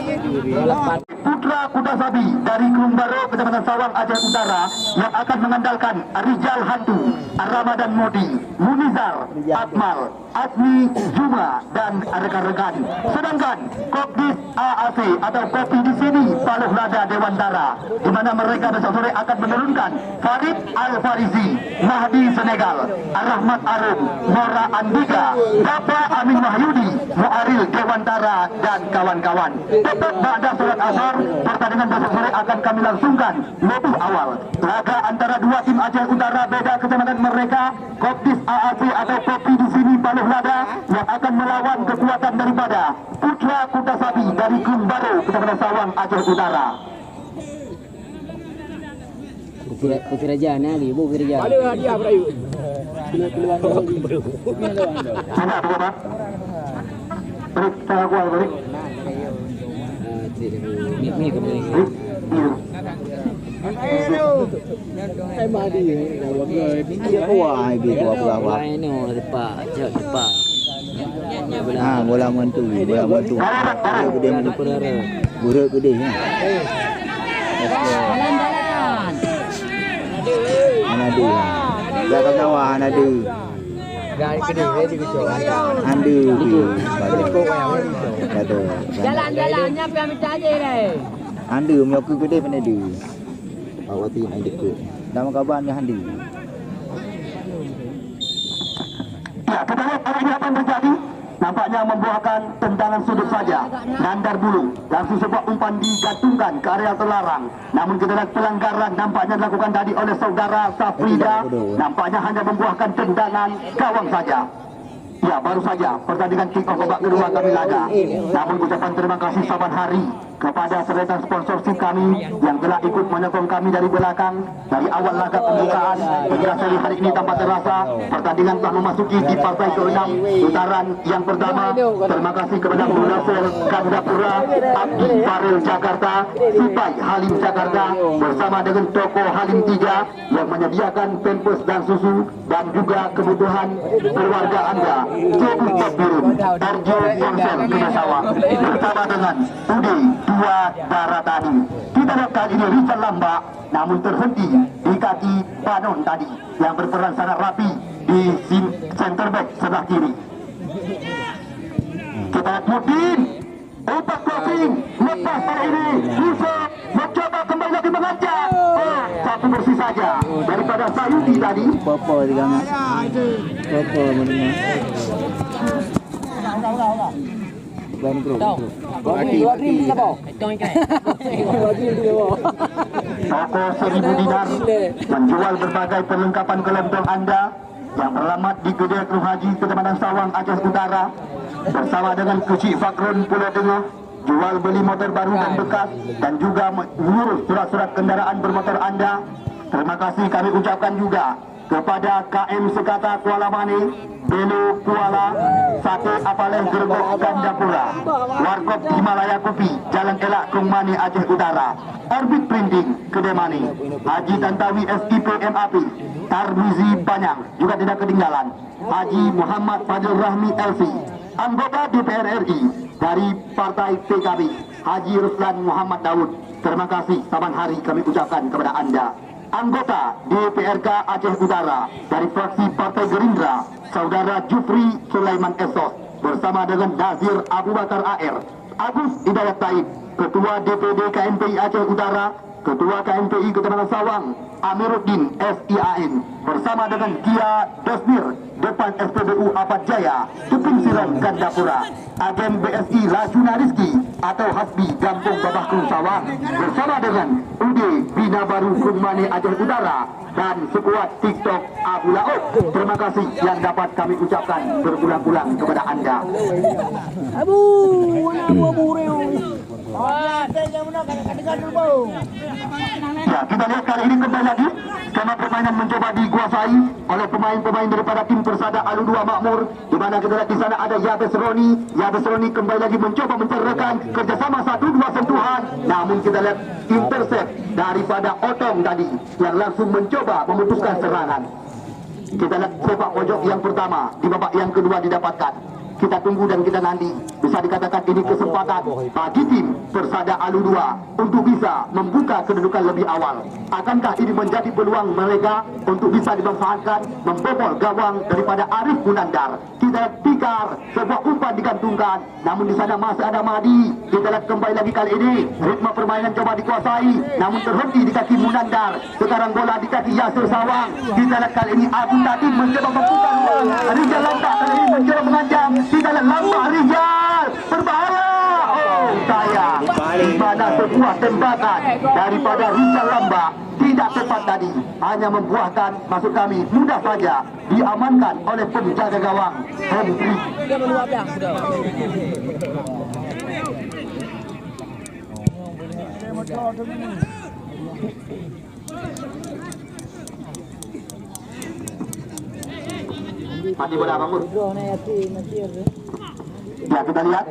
Putra Kuda Sabi dari Kelung Baru Kecamatan Sawang Aceh Utara yang akan mengandalkan Rizal Hantu, Ramadan Modi, Munizar, Akmal, Azmi, Juma dan rekan-rekan. Sedangkan Kopdis AAC atau Kopi di sini Paluh Lada Dewantara, di mana mereka besok sore akan menurunkan Farid Al-Farizi, Mahdi Senegal, Rahmat Arum, Nora Andika, Bapak Amin Wahyudi, Muaril Dewantara dan kawan-kawan. Tepat pada sholat asar, pertandingan besok sore akan kami langsungkan lebih awal. Laga antara dua tim Aceh Utara beda kecamatan mereka, Kopdis AAC atau Kopi di sini Paluh Lada yang akan melawan kekuatan daripada Putra Kuda Sabi dari Kelung Baru Kecamatan Sawang Aceh Utara. Kopi Raja ni Ali, Kopi Raja. Ada hadiah berayu. Mana apa Pak? Beri saya gua beri. Ni kembali. Wah, gitu apa? Ini depan, jauh depan. Bola mentu. Gede mana perara. Buruk gede ya. Jalan-jalan. Anadu. Belakang bawah anadu. Andu. Jalan-jalannya apa yang minta aja deh. Andu melaku gede mana du. Awati naik dekat. Nama kabar ni Handi. Ya, kita lihat hari ini apa yang terjadi. Nampaknya membuahkan tendangan sudut saja. Nandar bulu langsung sebuah umpan digantungkan ke area terlarang. Namun kita lihat pelanggaran nampaknya dilakukan tadi oleh saudara Safrida. Nampaknya hanya membuahkan tendangan gawang saja. Ya, baru saja pertandingan kick-off babak kedua kami laga. Namun ucapan terima kasih saban hari kepada seretan sponsorship kami yang telah ikut menyokong kami dari belakang dari awal laga pembukaan hingga sore hari ini tanpa terasa pertandingan telah memasuki di partai ke-6 putaran yang pertama. Terima kasih kepada Munasir Kandapura, Abdi Faril Jakarta, Sipai Halim Jakarta bersama dengan toko Halim 3 yang menyediakan pampers dan susu dan juga kebutuhan keluarga Anda. Cukup Tokbirun, Arjo Ponsel Kedasawang bersama dengan Udi Dua Daratani. Kita lihat kali ini Richard Lambak namun terhenti di kaki Panon tadi yang berperan sangat rapi di center back sebelah kiri. Kita lihat Mudin, umpan crossing lepas kali ini Yusuf mencoba kembali lagi mengajak. Satu bersih saja daripada Sayuti tadi. Apa juga nak? Apa mendengar? Bani bro. Toko 1000 dinar menjual berbagai perlengkapan kelontong Anda yang beralamat di Kedai Kelung Haji Kecamatan Sawang Aceh Utara bersama dengan Kucik Fakrun Pulau Tengah, jual beli motor baru dan bekas dan juga mengurus surat-surat kendaraan bermotor Anda. Terima kasih kami ucapkan juga kepada KM Sekata Kuala Mani, Belu Kuala, Sate Apaleh Gerbok Gandapura, Warkop Himalaya Kopi, Jalan Elak Kelung Mani Aceh Utara, Orbit Printing Kedai Mani, Haji Tantawi SIP MAP, Tarmizi Panyang juga tidak ketinggalan, Haji Muhammad Fadil Rahmi LC, anggota DPR RI dari Partai PKB, Haji Ruslan Muhammad Daud. Terima kasih saban hari kami ucapkan kepada Anda. Anggota DPRK Aceh Utara dari fraksi Partai Gerindra, Saudara Jufri Sulaiman Esos bersama dengan Nazir Abu Bakar AR, Agus Hidayat Taib, Ketua DPD KMPI Aceh Utara, Ketua KMPI Kecamatan Sawang, Amiruddin SIAN bersama dengan Kia Dosmir depan SPBU Ahmad Jaya, Tupin Siram Gandapura. Agen BSI Lajuna Rizki atau Hasbi Gampung Babakung Sawang bersama dengan UD Bina Baru Kumane Aceh Utara dan skuad TikTok Abu Laut. Terima kasih yang dapat kami ucapkan berulang-ulang kepada Anda. Ya, kita lihat kali ini kembali lagi skema permainan mencoba dikuasai oleh pemain-pemain daripada tim Persada Alu 2 Makmur, di mana kita lihat di sana ada Yabes Roni. Yabes Roni kembali lagi mencoba menceritakan kerjasama 1-2 sentuhan, namun kita lihat intercept daripada Otong tadi yang langsung mencoba memutuskan serangan. Kita lihat sepak pojok yang pertama di babak yang kedua didapatkan. Kita tunggu dan kita nanti. Bisa dikatakan ini kesempatan bagi tim Persada Alu 2 untuk bisa membuka kedudukan lebih awal. Akankah ini menjadi peluang mereka untuk bisa dimanfaatkan membobol gawang daripada Arif Munandar? Kita pikar sebuah umpan digantungkan, namun di sana masih ada Mahdi. Kita lihat kembali lagi kali ini ritme permainan coba dikuasai, namun terhenti di kaki Munandar. Sekarang bola di kaki Yasir Sawang. Kita lihat kali ini Abu Tadi mencoba membuka ruang. Rizal Lantak kali ini mencoba mengancam. Kita lihat lambat Rizal, berbahaya. Oh sayang, di mana sebuah tembakan daripada Rizal Lambak tidak tepat tadi, hanya membuahkan maksud kami mudah saja diamankan oleh penjaga gawang Hendrik. Mati bola bangun. Ya, kita lihat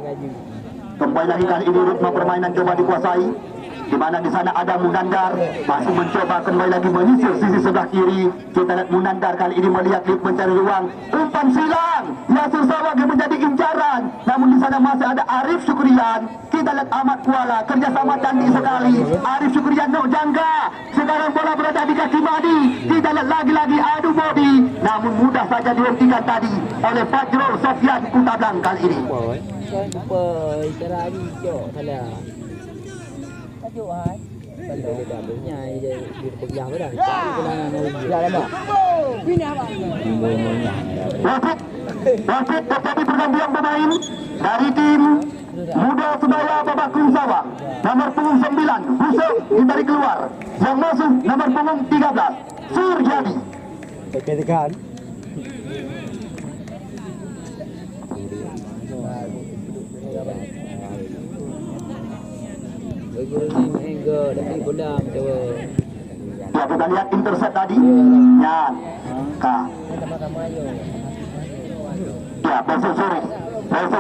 kembali lagi kali ini ritme permainan coba dikuasai, di mana di sana ada Munandar masih mencoba kembali lagi menyisir sisi sebelah kiri. Kita lihat Munandar kali ini melihat mencari ruang, umpan silang Yasir Sawang yang menjadi incaran, namun di sana masih ada Arif Syukrian. Kita lihat Ahmad Kuala kerjasama cantik sekali. Arif Syukrian no jangka, sekarang bola berada di kaki Mahdi. Kita lihat lagi-lagi adu body, namun mudah saja dihentikan tadi oleh Fajrul Sofyan Kutablang kali ini. Wasit terjadi pergantian pemain dari tim Muda Sebaya Babakung Sawang. Nomor punggung 9 Hussein ditarik keluar, yang masuk nomor punggung 13 Suryadi. Tekan. Ya, kita lihat intercept tadi. Ya, besok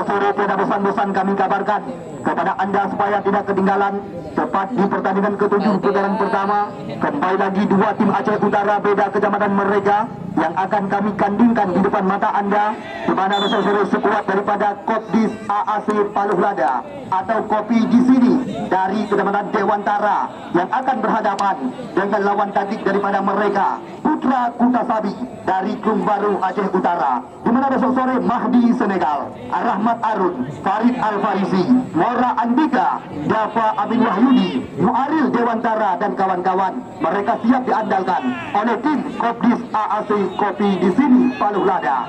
sore tidak bosan-bosan kami kabarkan kepada Anda supaya tidak ketinggalan tepat di pertandingan ke-7 putaran pertama. Kembali lagi dua tim Aceh Utara beda kecamatan mereka yang akan kami kandingkan di depan mata Anda, di mana besok sore sekuat daripada Kopdis AAC Paluh Lada atau Kopi di sini dari kecamatan Dewantara yang akan berhadapan dengan lawan tanding daripada mereka Putra Kutasabi dari Klung Baru Aceh Utara, di mana besok sore Mahdi Senegal, Rahmat Arun, Farid Al-Farisi, Mora Andika, Dafa Amin Wahyudi, Muaril Dewantara dan kawan-kawan. Mereka siap diandalkan oleh tim Kopdis AAC Kopi di sini Paluh Lada.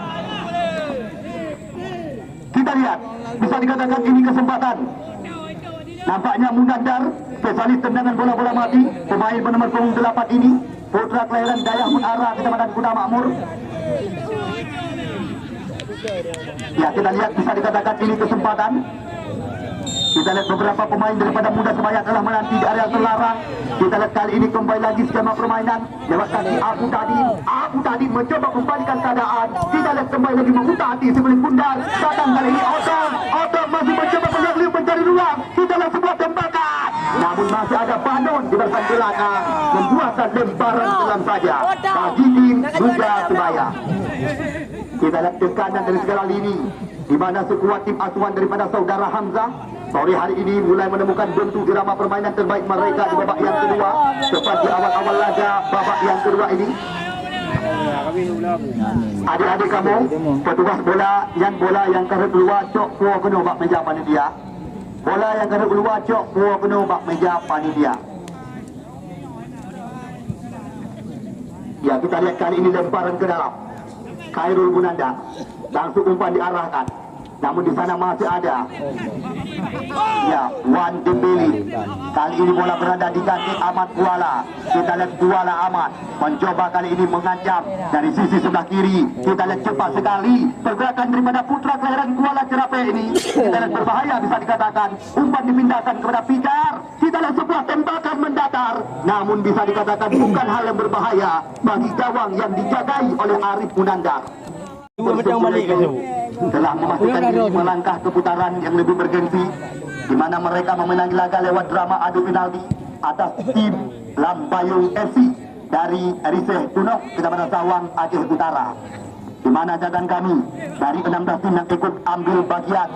Kita lihat, bisa dikatakan ini kesempatan. Nampaknya Munandar, spesialis tendangan bola-bola mati, pemain bernomor punggung 8 ini, putra kelahiran Dayah Munara, Kecamatan Kuta Makmur. Ya, kita lihat bisa dikatakan ini kesempatan. Kita lihat beberapa pemain daripada Muda Sebaya telah menanti di area terlarang. Kita lihat kali ini kembali lagi skema permainan lewat kaki Abu Tadi mencoba kembalikan keadaan. Kita lihat kembali lagi membuka hati sebelum pundar. Datang kali ini Otong masih mencoba mencari ruang. Kita lihat sebuah tembakan, namun masih ada Panon di belakang belakang membuatkan lemparan dalam saja bagi tim Muda Sebaya. Kita lihat tekanan dari segala lini, di mana sekuat tim asuhan daripada saudara Hamzah sore hari ini mulai menemukan bentuk irama permainan terbaik mereka di babak yang kedua. Tepat di awal-awal laga babak yang kedua ini, adik-adik kamu petugas bola yang kerja keluar cok puo kena bak meja panitia. Bola yang kerja keluar cok puo kena bak meja panitia. Ya, kita lihat kali ini lemparan ke dalam. Khairul Munanda langsung umpan diarahkan. Namun di sana masih ada ya Wan Dembele. Kali ini bola berada di kaki Ahmad Kuala. Kita lihat Kuala Ahmad mencoba kali ini mengancam dari sisi sebelah kiri. Kita lihat cepat sekali pergerakan daripada putra kelahiran Kuala Cerape ini. Kita lihat berbahaya bisa dikatakan. Umpan dipindahkan kepada Pijar. Kita lihat sebuah tembakan mendatar. Namun bisa dikatakan bukan hal yang berbahaya bagi gawang yang dijagai oleh Arif Munandar. Telah memastikan diri melangkah ke putaran yang lebih bergensi, di mana mereka memenangi laga lewat drama adu penalti atas tim Lambayung FC dari Riseh Tunok, Kecamatan Sawang, Aceh Utara. Di mana catatan kami dari 16 tim yang ikut ambil bagian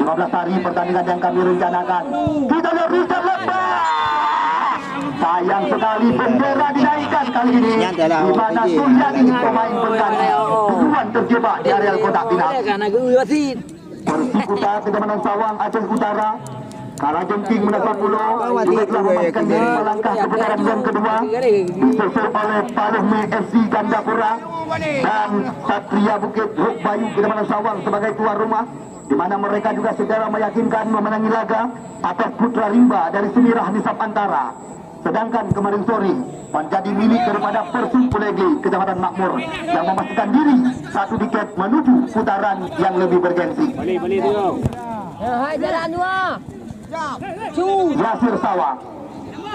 15 hari pertandingan yang kami rencanakan. Kita lihat Richard lepas. Sayang sekali bendera dinaikkan kali ini, di mana Suryani pemain pengganti duluan terjebak di area kotak penalti. Persikuta Kecamatan Sawang, Aceh Utara, Kalajengking Menasa Pulau juga telah memastikan diri melangkah ke putaran yang kedua, disusul oleh Paluhme FC Gandapura dan Satria Bukit Ruk Bayu Kecamatan Sawang sebagai tuan rumah, di mana mereka juga segera meyakinkan memenangi laga atas Putra Rimba dari Semirah Nisab Antara. Sedangkan kemarin sore menjadi milik daripada Persib Pulegi Kecamatan Makmur yang memastikan diri satu tiket menuju putaran yang lebih bergensi. Hai jalan dua. Yasir Sawang.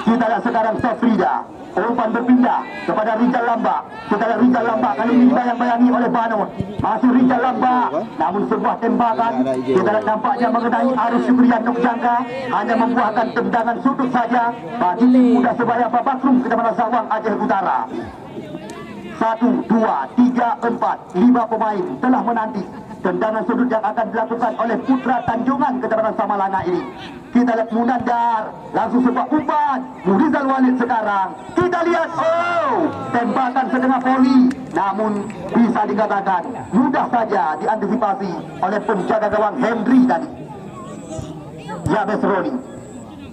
Kita lihat sekarang Sofrida. Umpan berpindah kepada Rizal Lamba. Kita lihat Rizal Lamba kali ini bayang-bayangi oleh Banon. Masih Rizal Lamba, namun sebuah tembakan kita lihat nampaknya mengenai Arif Syukrian Nukjangka, hanya membuahkan tendangan sudut saja bagi tim muda sebaya Babakrum Kecamatan Sawang, Aceh Utara. 1, 2, 3, 4, 5 pemain telah menanti tendangan sudut yang akan dilakukan oleh Putra Tanjungan Kecamatan Samalanga ini. Kita lihat Munandar langsung sebuah umpan. Murizal Walid sekarang. Kita lihat tembakan setengah voli, namun bisa dikatakan mudah saja diantisipasi oleh penjaga gawang Henry tadi. Yabes Roni.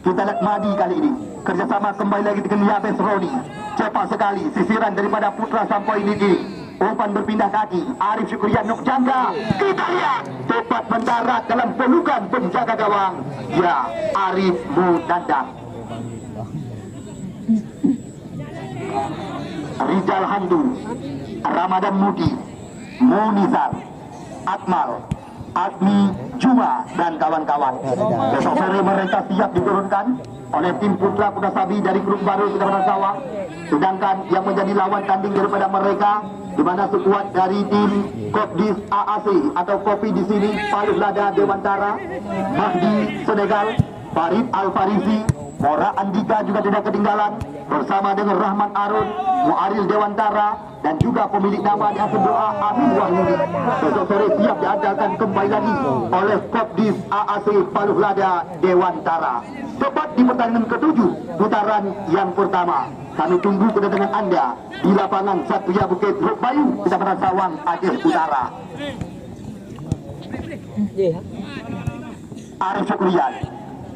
Kita lihat Madi kali ini kerjasama kembali lagi dengan Yabes Roni. Cepat sekali sisiran daripada Putra sampai ini. Umpan berpindah kaki Arif Syukrian Nukjangka. Kita lihat cepat mendarat dalam pelukan penjaga gawang ya Arif Munandar. Rizal Handu, Ramadan Mudi, Munizar, Akmal, Admi Juma dan kawan-kawan. Besok sore mereka siap diturunkan oleh tim Putra Kuda Sabi dari grup baru Kecamatan Sawang. Sedangkan yang menjadi lawan tanding daripada mereka, di mana sekuat dari tim Kopdis AAC atau Kopi di sini, Paluh Lada Dewantara, Mahdi Senegal, Farid Al-Farisi, Mora Andika juga tidak ketinggalan bersama dengan Rahman Arun, Muaril Dewantara dan juga pemilik nama di akhir doa Amin Wahyudi. Besok sore siap diadakan kembali lagi oleh Kopdis AAC Paluh Lada Dewantara. Tepat di pertandingan ke-7 putaran yang pertama. Kami tunggu kedatangan Anda di lapangan Satria Bukit Ruk Bayu, Kecamatan Sawang, Aceh Utara. Arif Syukrian.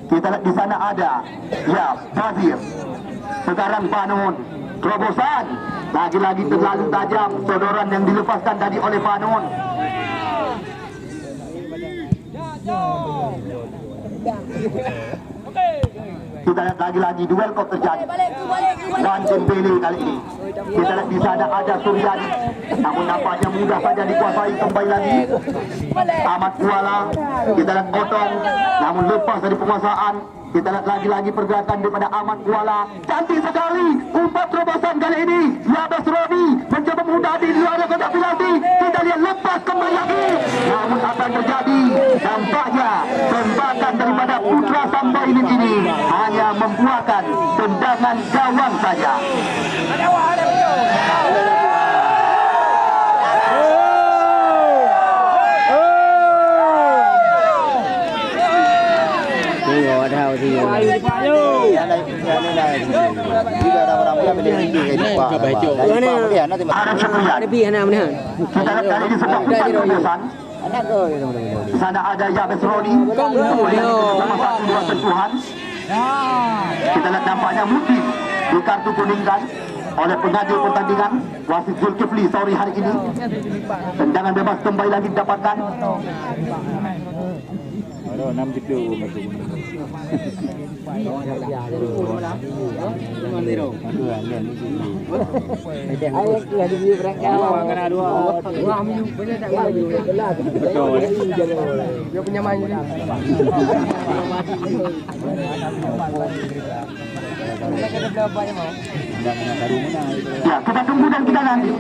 Kita lihat di sana ada ya Bazir. Sekarang Banon. Terobosan. Lagi-lagi terlalu tajam sodoran yang dilepaskan tadi oleh Banon. Kita lihat lagi-lagi duel kok terjadi. Wan Dembele kali ini. Kita lihat di sana ada Suryani, namun nampaknya mudah saja dikuasai kembali lagi. Ahmad Kuala. Kita lihat Otong, namun lepas dari penguasaan. Kita lihat lagi-lagi pergerakan daripada Ahmad Kuala. Cantik sekali umpan terobosan kali ini. Yabes Robi mencoba menghindari di luar kotak penalti. Kita lihat lepas kembali lagi. Namun apa yang terjadi? Nampaknya tembakan daripada Putra sampai ini hanya membuahkan tendangan gawang saja. Kita lihat kali ini sebuah umpan terobosan. Di sana ada Yabes Roni, bersama satu dua sentuhan. Kita lihat nampaknya mungkin di kartu kuningkan oleh pengatur pertandingan. wasit Zulkifli sore hari ini. Tendangan bebas kembali lagi didapatkan. Aduh, 6 gitu masuk. Ya, kita tunggu dan kita nanti. Ya,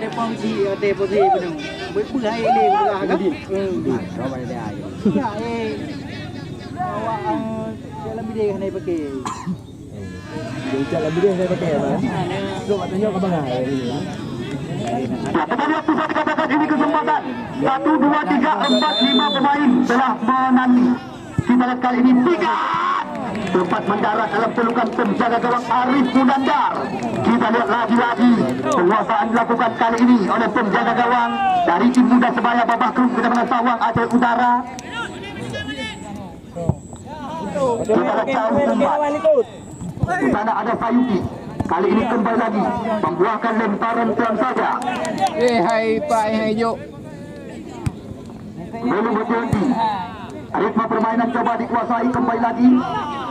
kita lihat bisa dikatakan ini kesempatan 1, 2, 3, 4, 5 pemain telah menanti. Kita lihat kali ini 3 tempat mendarat dalam pelukan penjaga gawang Arif Munandar. Kita lihat lagi-lagi penguasaan dilakukan kali ini oleh penjaga gawang dari tim muda Sebaya Babak Krum Kecamatan Sawang Aceh Utara. Kita lihat jauh umpat. Di sana ada Sayuki. Kali ini kembali lagi membuahkan lemparan pelan saja. Hai Pak Hijau. Belum berhenti. Ritme permainan coba dikuasai kembali lagi.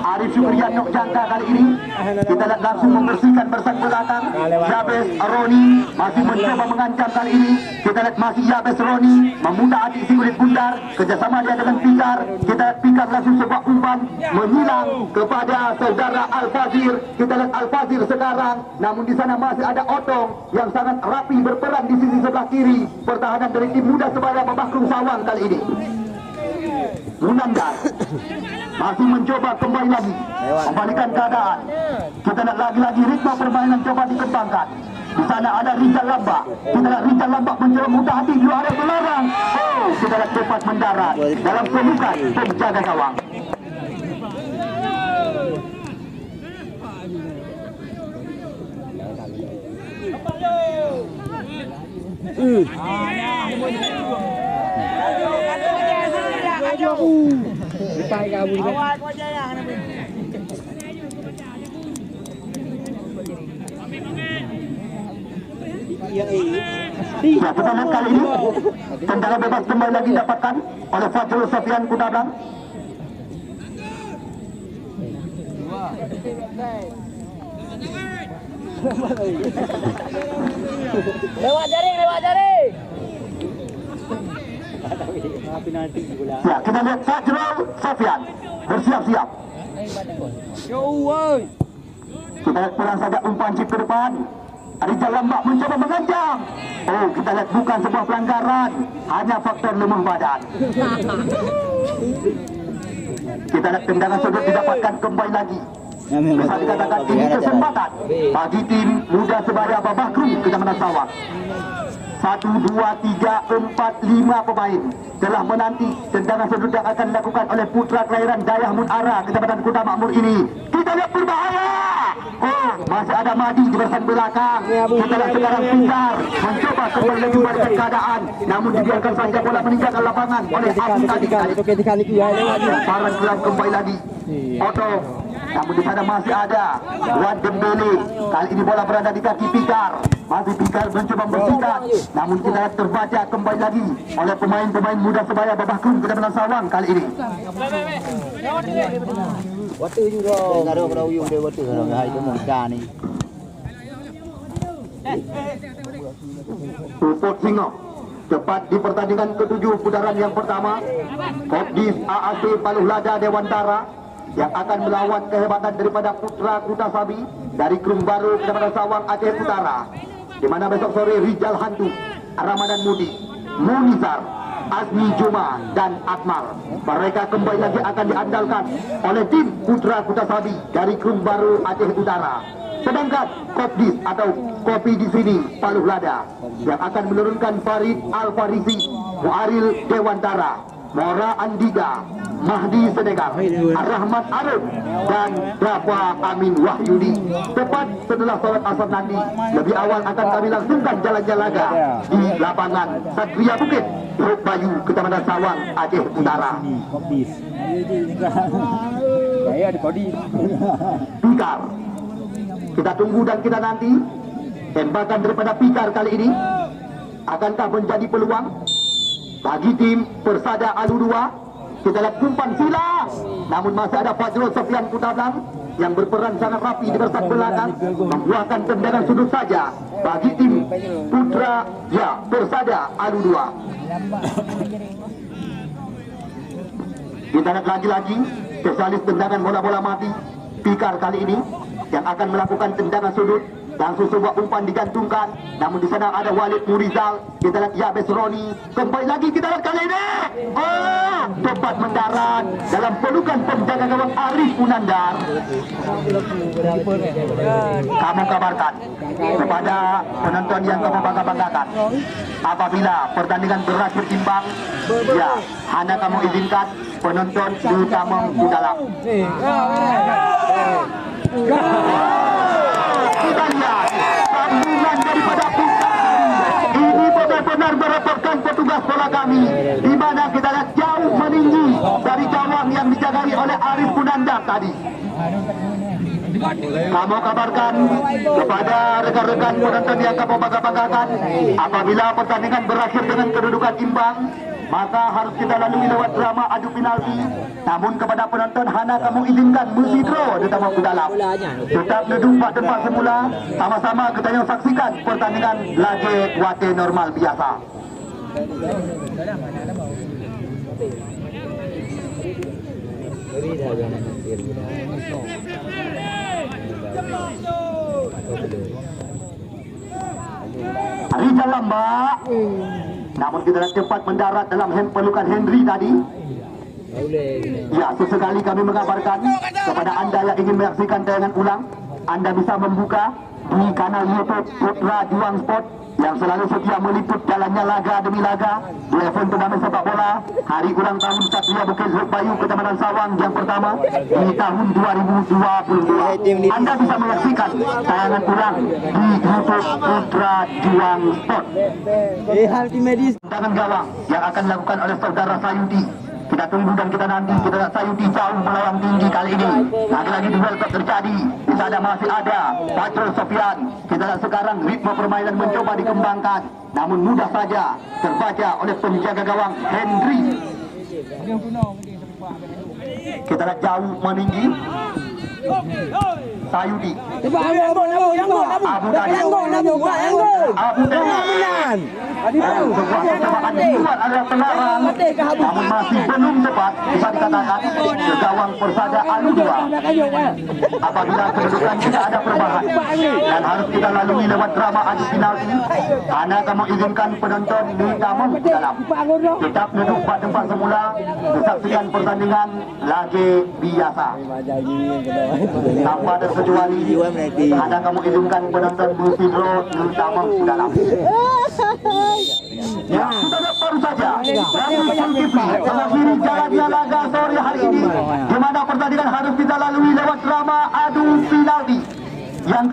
Arif Syukrian Nok Jangka kali ini. Kita lihat langsung membersihkan bersang belakang. Yabes Roni masih mencoba mengancam kali ini. Kita lihat masih Yabes Roni memutar adik si kulit bundar. Kerjasama dia dengan Pikar. Kita lihat Pikar langsung sebuah umpan menyilang kepada saudara Al-Fazir. Kita lihat Al-Fazir sekarang. Namun di sana masih ada Otong yang sangat rapi berperan di sisi sebelah kiri. Pertahanan dari tim muda Sebaya Babak Krum Sawang kali ini. Munandar masih mencoba kembali lagi membalikan keadaan. Kita lihat lagi-lagi ritme permainan coba dikembangkan. Di sana ada Rizal Lambak. Kita lihat Rizal Lambak mencoba mudah hati di area belarang. Oh, kita lihat cepat mendarat dalam pelukan penjaga gawang. Ya, kita lihat kali ini tendangan bebas kembali lagi didapatkan oleh Fajrul Sofian Kudablang. Lewat jaring, lewat jaring. Ya, kita lihat Fajrul Sofian bersiap-siap. Kita lihat pelan saja umpan chip ke depan. Rizal Lambak mencoba mengancam. Oh, kita lihat bukan sebuah pelanggaran, hanya faktor lemah badan. Kita lihat tendangan sudut didapatkan kembali lagi. Bisa dikatakan ini kesempatan bagi tim muda Sebaya Babak Krum Kecamatan Sawang. 1, 2, 3, 4, 5 pemain telah menanti tendangan sudut yang akan dilakukan oleh putra kelahiran Dayah Munara Kecamatan Kuta Makmur ini. Kita lihat berbahaya. Oh, masih ada Madi di bersang belakang. Kita lihat sekarang Pikar mencoba kembali lagi membalikan keadaan, namun dibiarkan saja bola meninggalkan lapangan oleh Abu tadi. Lemparan kelas kembali lagi. Otong. Namun di sana masih ada Wan Dembele. Kali ini bola berada di kaki Pikar. Masih Pikar mencoba membersihkan, namun kita lihat terbaca kembali lagi oleh pemain-pemain muda Sebaya Babak Krum Kecamatan Sawang kali ini. Puput Singo cepat di pertandingan ke-7 putaran yang pertama. Kopdis AAC Paluh Lada Dewantara yang akan melawan kehebatan daripada Putra Kuta Sabi dari Krum Baru Kecamatan Sawang Aceh Utara, di mana besok sore Rijal Hantu, Ramadan Mudi, Munizar, Azmi Juma dan Akmal. Mereka kembali lagi akan diandalkan oleh tim Putra Kuta Sabi dari Krum Baru Aceh Utara. Sedangkan Kopdis atau Kopi di sini Paluh Lada yang akan menurunkan Farid Al-Farisi, Muaril Dewantara, Mora Andiga, Mahdi Senegal, Ar-Rahman Arif dan Rafa Amin Wahyudi. Tepat setelah sholat asar nanti, lebih awal akan kami langsungkan jalan-jalaga di lapangan Satria Bukit, Teluk Bayu, Kecamatan Sawang, Aceh Utara. Pikar. Kita tunggu dan kita nanti Tembakan daripada Pikar kali ini akankah menjadi peluang bagi tim Persada Alu 2. Kita lihat umpan sila, namun masih ada Fajrul Sofian Kutablang yang berperan sangat rapi di bersat belakang, membuahkan tendangan sudut saja bagi tim Putra Persada Alu 2. Kita lihat lagi-lagi spesialis tendangan bola-bola mati Pikar kali ini yang akan melakukan tendangan sudut. Langsung sebuah umpan digantungkan, namun di sana ada Walid Murizal. Kita lihat Yabes Roni, kembali lagi kita lihat kali ini. Oh, tepat mendarat dalam pelukan penjaga gawang Arif Munandar. Kamu kabarkan kepada penonton yang kamu bangga-banggakan, apabila pertandingan berakhir imbang, ya, hanya kamu izinkan penonton di Tamang di dalam. Kita lihat sambungan daripada Pikar. Ini benar-benar merepotkan petugas bola kami, di mana kita lihat jauh meninggi dari gawang yang dijagai oleh Arif Munandar tadi. Kamu kabarkan kepada rekan-rekan penonton yang kamu bangga-banggakan, apabila pertandingan berakhir dengan kedudukan imbang, maka harus kita lalui lewat drama adu penalti. Namun kepada penonton hanya kamu izinkan mesti draw di Tamang Dalam. Tetap duduk pada tempat semula, sama-sama kita yang saksikan pertandingan lagi wate normal biasa. Rizal Lambak, namun kita cepat mendarat dalam pelukan Henry tadi. Ya, sesekali kami mengabarkan kepada anda yang ingin menyaksikan tayangan ulang, anda bisa membuka di kanal YouTube Putra Juang Sport yang selalu setia meliput jalannya laga demi laga di event turnamen sepak bola hari ulang tahun Satria Bukit Bayu Kecamatan Sawang yang pertama di tahun 2022. Anda bisa menyaksikan tayangan ulang di YouTube Putra Juang Sport. Tangan gawang yang akan dilakukan oleh saudara Sayudi. Kita tunggu dan kita nanti. Kita lihat Sayudi jauh melawang tinggi kali ini. Lagi-lagi duel terjadi. Di sana masih ada Fajrul Sofian. Kita lihat sekarang ritme permainan mencoba dikembangkan, namun mudah saja terbaca oleh penjaga gawang Henry. Kita lihat jauh meninggi Sayudi. Abu Dhani. Sebuah percobaan dibuat adalah terlarang, namun masih belum tepat bisa dikatakan ke gawang Persada Alu 2. Apabila kedudukan tidak ada perubahan dan harus kita lalui lewat drama adu penalti, karena kamu izinkan penonton di Tamang Dalam tetap duduk pada tempat semula, menyaksikan pertandingan lagi biasa tanpa terkecuali. Ada kamu izinkan penonton di Sidro di Tamang Dalam. Ya, kita lihat baru saja mengakhiri jalannya laga sore hari ini, di mana pertandingan harus kita lalui lewat drama adu penalti yang